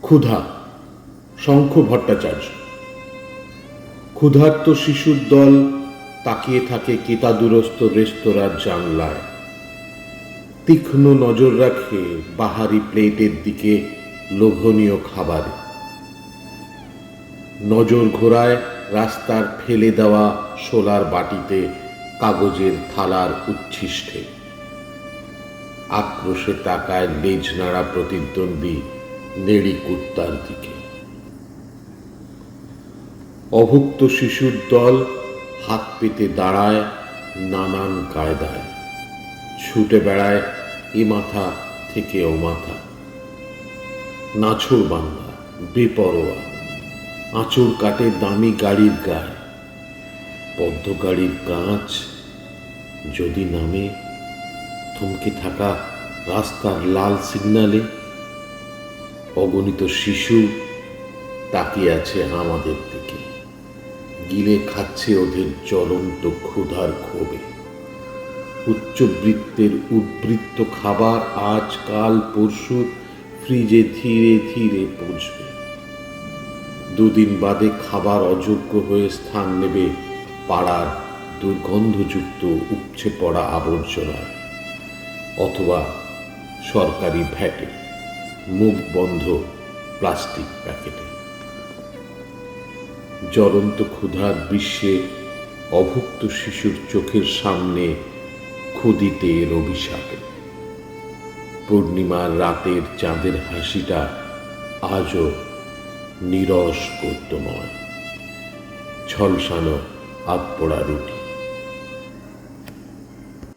ক্ষুধা, শঙ্খ ভট্টাচার্য। ক্ষুধার্ত শিশুর দল তাকিয়ে থাকে কেতাদুরস্ত রেস্তোরাঁর জানলায়, তীক্ষ্ণ নজর রাখে বাহারি প্লেটের দিকে, লোভনীয় খাবারে। নজর ঘোরায় রাস্তার ফেলে দেওয়া শোলার বাটিতে, কাগজের থালার উচ্ছিষ্টে। আক্রোশে তাকায় লেজ নাড়া প্রতিদ্বন্দ্বী নেড়ি কুত্তার দিকে। অভুক্ত শিশুর দল হাত পেতে দাঁড়ায় নানান কায়দায়, ছুটে বেড়ায় এ মাথা থেকে ও মাথা। নাছোড়বান্দা, বেপরোয়া, আঁচড় কাটে দামি গাড়ির গায়ে। পদ্ম গাড়ির কাঁচ যদি নামে থমকে থাকা রাস্তার লাল সিগনালে, অগণিত শিশু তাকিয়ে আছে আমাদের দিকে, গিলে খাচ্ছে ওদের জ্বলন্ত ক্ষুধার ক্ষোভে। উচ্চবৃত্তের উদ্বৃত্ত খাবার আজ কাল পরশু ফ্রিজে ধীরে ধীরে পৌঁছবে। দুদিন বাদে খাবার অযোগ্য হয়ে স্থান নেবে পাড়ার দুর্গন্ধযুক্ত উপচে পড়া আবর্জনায়, অথবা সরকারি ভ্যাটে, মুখ বন্ধ প্লাস্টিক প্যাকেটে। জ্বলন্ত ক্ষুধার বিশ্বে অভুক্ত শিশুর চোখের সামনে ক্ষুদিতের অভিশাপে। পূর্ণিমার রাতের চাঁদের হাসিটা আজও নিরস গদ্যময়, ঝলসানো আধপোড়া রুটি।